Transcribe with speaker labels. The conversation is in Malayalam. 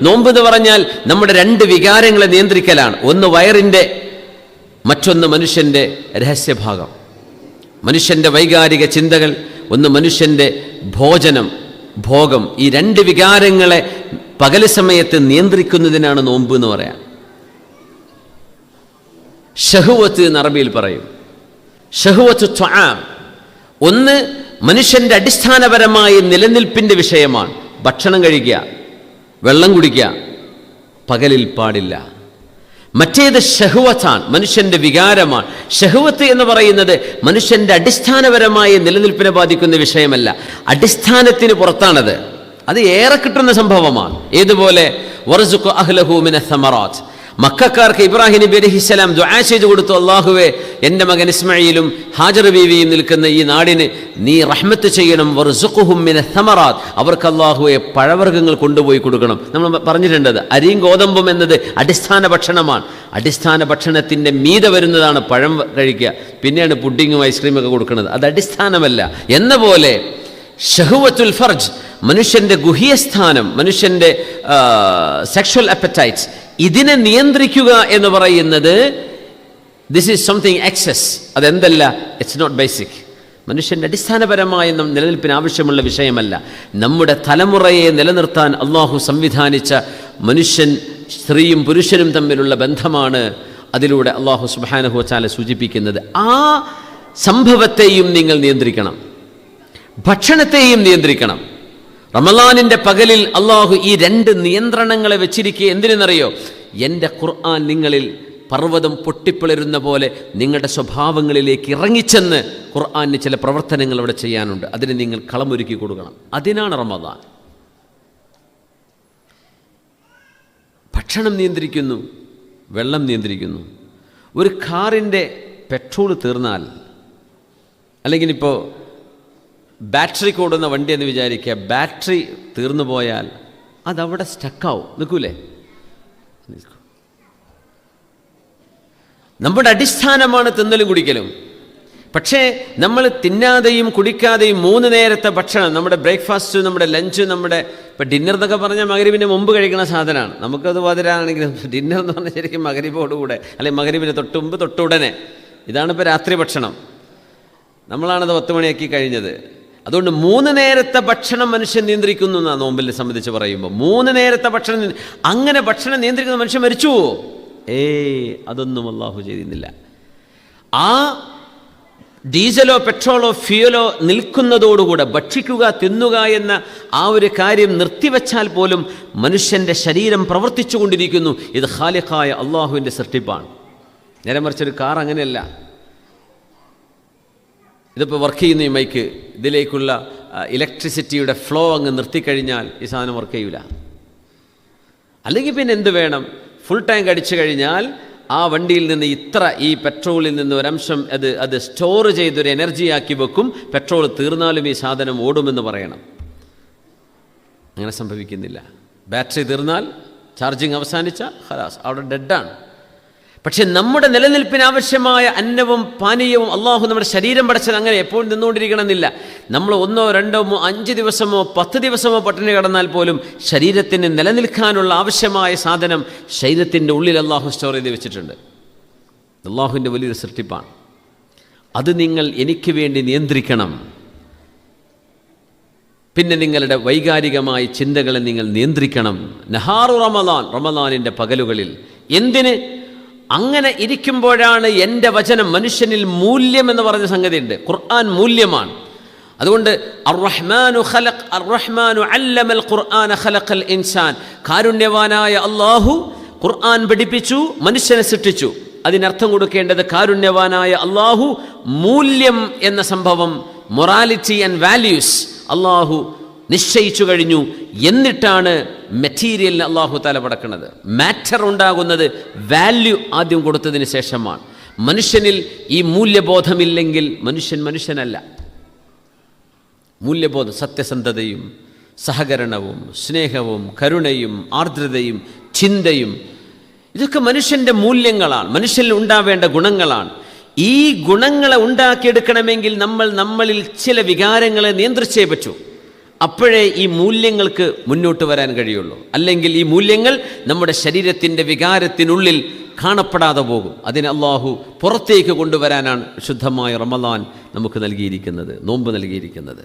Speaker 1: നോമ്പ് എന്ന് പറഞ്ഞാൽ നമ്മുടെ രണ്ട് വികാരങ്ങളെ നിയന്ത്രിക്കലാണ്. ഒന്ന് വയറിൻ്റെ, മറ്റൊന്ന് മനുഷ്യൻ്റെ രഹസ്യഭാഗം. മനുഷ്യൻ്റെ വൈകാരിക ചിന്തകൾ, ഒന്ന് മനുഷ്യൻ്റെ ഭോജനം, ഭോഗം. ഈ രണ്ട് വികാരങ്ങളെ പകൽ സമയത്ത് നിയന്ത്രിക്കുന്നതിനാണ് നോമ്പ് എന്ന് പറയാം. ഷഹ്വത്ത് എന്ന് അറബിയിൽ പറയും. ഷഹ്വത്ത് ത്വആം. ഒന്ന് മനുഷ്യൻ്റെ അടിസ്ഥാനപരമായ നിലനിൽപ്പിൻ്റെ വിഷയമാണ്. ഭക്ഷണം കഴിക്കുക, വെള്ളം കുടിക്കുക, പകലിൽ പാടില്ല. മറ്റേത് ഷഹ്വത്താണ്, മനുഷ്യൻ്റെ വികാരമാണ്. ഷഹ്വത്ത് എന്ന് പറയുന്നത് മനുഷ്യൻ്റെ അടിസ്ഥാനപരമായ നിലനിൽപ്പിനെ ബാധിക്കുന്ന വിഷയമല്ല, അടിസ്ഥാനത്തിന് പുറത്താണത്. അത് ഏറെ കിട്ടുന്ന സംഭവമാണ്. ഏതുപോലെ വർസുഖ് അഹ്ലഹു മിനസ് സമറാത്ത്. മക്കക്കാർക്ക് ഇബ്രാഹിം നബി അലൈഹിസ്സലാം ദുആ ചെയ്തു കൊടുത്തു, അല്ലാഹുവേ, എൻ്റെ മകൻ ഇസ്മായിലും ഹാജർ ബീവിയും നിൽക്കുന്ന ഈ നാടിന് നീ റഹ്മത്ത് ചെയ്യണം. വർസുഖുഹും മിനസ് സമറാത്ത്. അവർക്ക് അല്ലാഹുവേ പഴവർഗ്ഗങ്ങൾ കൊണ്ടുപോയി കൊടുക്കണം. നമ്മൾ പറഞ്ഞിട്ടുണ്ട്, അരിയും ഗോതമ്പും എന്നത് അടിസ്ഥാന ഭക്ഷണമാണ്. അടിസ്ഥാന ഭക്ഷണത്തിൻ്റെ മീതെ വരുന്നതാണ് പഴം കഴിക്കുക, പിന്നെയാണ് പുഡിങ്ങും ഐസ്ക്രീമൊക്കെ കൊടുക്കുന്നത്. അത് അടിസ്ഥാനമല്ല. എന്ന പോലെ ഷഹ്വത്തുൽ ഫർജ്, മനുഷ്യൻ്റെ ഗുഹ്യസ്ഥാനം, മനുഷ്യൻ്റെ സെക്ഷൽ അപ്പറ്റൈറ്റ്സ്, ഇതിനെ നിയന്ത്രിക്കുക എന്ന് പറയുന്നത് ദിസ് ഈസ് സംതിങ് എക്സസ്. അതെന്തല്ല, ഇറ്റ്സ് നോട്ട് ബേസിക്. മനുഷ്യൻ്റെ അടിസ്ഥാനപരമായ നിലനിൽപ്പിന് ആവശ്യമുള്ള വിഷയമല്ല. നമ്മുടെ തലമുറയെ നിലനിർത്താൻ അള്ളാഹു സംവിധാനിച്ച മനുഷ്യൻ, സ്ത്രീയും പുരുഷനും തമ്മിലുള്ള ബന്ധമാണ് അതിലൂടെ അള്ളാഹു സുബ്ഹാനഹു വ തആല സൂചിപ്പിക്കുന്നത്. ആ സംഭവത്തെയും നിങ്ങൾ നിയന്ത്രിക്കണം, ഭക്ഷണത്തെയും നിയന്ത്രിക്കണം. റമളാനിൻ്റെ പകലിൽ അള്ളാഹു ഈ രണ്ട് നിയന്ത്രണങ്ങളെ വെച്ചിരിക്കുക. എന്തിനെന്നറിയോ? എൻ്റെ ഖുർആൻ നിങ്ങളിൽ പർവ്വതം പൊട്ടിപ്പിളരുന്ന പോലെ നിങ്ങളുടെ സ്വഭാവങ്ങളിലേക്ക് ഇറങ്ങിച്ചെന്ന് ഖുർആന് ചില പ്രവർത്തനങ്ങൾ അവിടെ ചെയ്യാനുണ്ട്. അതിന് നിങ്ങൾ കളമൊരുക്കി കൊടുക്കണം. അതിനാണ് റമളാൻ. ഭക്ഷണം നിയന്ത്രിക്കുന്നു, വെള്ളം നിയന്ത്രിക്കുന്നു. ഒരു കാറിൻ്റെ പെട്രോൾ തീർന്നാൽ, അല്ലെങ്കിൽ ഇപ്പോൾ ബാറ്ററി ഓടുന്ന വണ്ടി എന്ന് വിചാരിക്കുക, ബാറ്ററി തീർന്നു പോയാൽ അതവിടെ സ്റ്റക്കാവും, നിൽക്കൂലേ? നമ്മുടെ അടിസ്ഥാനമാണ് തിന്നലും കുടിക്കലും. പക്ഷേ നമ്മൾ തിന്നാതെയും കുടിക്കാതെയും 3 നേരത്തെ ഭക്ഷണം, നമ്മുടെ ബ്രേക്ക്ഫാസ്റ്റ്, നമ്മുടെ ലഞ്ച്, നമ്മുടെ ഇപ്പം ഡിന്നർ എന്നൊക്കെ പറഞ്ഞാൽ മഗ്രിബിന് മുമ്പ് കഴിക്കുന്ന സാധനമാണ്. നമുക്കത് പതിരാണെങ്കിലും ഡിന്നർ എന്ന് പറഞ്ഞാൽ ശരിക്കും മഗ്രിബോടുകൂടെ, അല്ലെങ്കിൽ മഗ്രിബിന് തൊട്ട് മുമ്പ് തൊട്ടുടനെ. ഇതാണിപ്പോൾ രാത്രി ഭക്ഷണം. നമ്മളാണത് 10 മണിയാക്കി കഴിഞ്ഞത്. അതുകൊണ്ട് 3 നേരത്തെ ഭക്ഷണം മനുഷ്യൻ നിയന്ത്രിക്കുന്നു എന്നാണ് നോമ്പിനെ സംബന്ധിച്ച് പറയുമ്പോൾ. 3 നേരത്തെ ഭക്ഷണം, അങ്ങനെ ഭക്ഷണം നിയന്ത്രിക്കുന്ന മനുഷ്യൻ മരിച്ചുവോ? അതൊന്നും അല്ലാഹു ചെയ്യുന്നില്ല. ആ ഡീസലോ പെട്രോളോ ഫ്യൂലോ നിൽക്കുന്നതോടുകൂടെ ഭക്ഷിക്കുക, തിന്നുക എന്ന ആ ഒരു കാര്യം നിർത്തിവെച്ചാൽ പോലും മനുഷ്യൻ്റെ ശരീരം പ്രവർത്തിച്ചു കൊണ്ടിരിക്കുന്നു. ഇത് ഖാലിഖായ അള്ളാഹുവിൻ്റെ സൃഷ്ടിപ്പാണ്. നേരെ മറിച്ചൊരു കാർ അങ്ങനെയല്ല. ഇതിപ്പോൾ വർക്ക് ചെയ്യുന്ന ഈ മൈക്ക്, ഇതിലേക്കുള്ള ഇലക്ട്രിസിറ്റിയുടെ ഫ്ലോ അങ്ങ് നിർത്തിക്കഴിഞ്ഞാൽ ഈ സാധനം വർക്ക് ചെയ്യില്ല. അല്ലെങ്കിൽ പിന്നെ എന്ത് വേണം? ഫുൾ ടാങ്ക് അടിച്ചു കഴിഞ്ഞാൽ ആ വണ്ടിയിൽ നിന്ന് ഈ പെട്രോളിൽ നിന്ന് ഒരംശം അത് സ്റ്റോർ ചെയ്തൊരു എനർജിയാക്കി വെക്കും. പെട്രോൾ തീർന്നാലും ഈ സാധനം ഓടുമെന്ന് പറയണം. അങ്ങനെ സംഭവിക്കുന്നില്ല. ബാറ്ററി തീർന്നാൽ, ചാർജിങ് അവസാനിച്ചാൽ ഖലാസ്, അവിടെ ഡെഡാണ്. പക്ഷെ നമ്മുടെ നിലനിൽപ്പിന് ആവശ്യമായ അന്നവും പാനീയവും അള്ളാഹു നമ്മുടെ ശരീരം പടച്ചത് അങ്ങനെ എപ്പോഴും നിന്നുകൊണ്ടിരിക്കണമെന്നില്ല. നമ്മൾ 1, 2, 3, 5 ദിവസമോ 10 ദിവസമോ പട്ടിണി കിടന്നാൽ പോലും ശരീരത്തിന് നിലനിൽക്കാനുള്ള ആവശ്യമായ സാധനം ശരീരത്തിൻ്റെ ഉള്ളിൽ അള്ളാഹു സ്റ്റോർ ചെയ്ത് വെച്ചിട്ടുണ്ട്. അള്ളാഹുവിൻ്റെ വലിയൊരു സൃഷ്ടിപ്പാണ്. അത് നിങ്ങൾ എനിക്ക് വേണ്ടി നിയന്ത്രിക്കണം. പിന്നെ നിങ്ങളുടെ വൈകാരികമായ ചിന്തകളെ നിങ്ങൾ നിയന്ത്രിക്കണം. നഹാറു റമളാൻ, റമളാനിൻ്റെ പകലുകളിൽ. എന്തിന്? അങ്ങനെ ഇരിക്കുമ്പോഴാണ് എൻ്റെ വചനം, മനുഷ്യനിൽ മൂല്യം എന്ന് പറഞ്ഞ സംഗതിയുണ്ട്. ഖുർആൻ മൂല്യമാണ്. അതുകൊണ്ട് അർറഹ്മാനു അല്ലമൽ ഖുർആന ഖലഖൽ ഇൻസാൻ, കാരുണ്യവാനായ അല്ലാഹു ഖുർആൻ പഠിപ്പിച്ചു, മനുഷ്യനെ സൃഷ്ടിച്ചു. അതിനർത്ഥം കൊടുക്കേണ്ടത് കാരുണ്യവാനായ അല്ലാഹു മൂല്യം എന്ന സംഭവം, മൊറാലിറ്റി ആൻഡ് വാല്യൂസ് അല്ലാഹു നിശ്ചയിച്ചു കഴിഞ്ഞു. എന്നിട്ടാണ് മെറ്റീരിയലിന് അള്ളാഹു തആല പടക്കുന്നത്. മാറ്റർ ഉണ്ടാകുന്നത് വാല്യൂ ആദ്യം കൊടുത്തതിന് ശേഷമാണ്. മനുഷ്യനിൽ ഈ മൂല്യബോധമില്ലെങ്കിൽ മനുഷ്യനല്ല. മൂല്യബോധം, സത്യസന്ധതയും സഹകരണവും സ്നേഹവും കരുണയും ആർദ്രതയും ചിന്തയും, ഇതൊക്കെ മനുഷ്യൻ്റെ മൂല്യങ്ങളാണ്, മനുഷ്യനിൽ ഉണ്ടാവേണ്ട ഗുണങ്ങളാണ്. ഈ ഗുണങ്ങളെ ഉണ്ടാക്കിയെടുക്കണമെങ്കിൽ നമ്മളിൽ ചില വികാരങ്ങളെ നിയന്ത്രിച്ചേ പറ്റൂ. അപ്പോഴേ ഈ മൂല്യങ്ങൾക്ക് മുന്നോട്ട് വരാൻ കഴിയുള്ളൂ. അല്ലെങ്കിൽ ഈ മൂല്യങ്ങൾ നമ്മുടെ ശരീരത്തിൻ്റെ വികാരത്തിനുള്ളിൽ കാണപ്പെടാതെ പോകും. അതിന് അള്ളാഹു പുറത്തേക്ക് കൊണ്ടുവരാനാണ് ശുദ്ധമായ റമദാൻ നമുക്ക് നൽകിയിരിക്കുന്നത്, നോമ്പ് നൽകിയിരിക്കുന്നത്.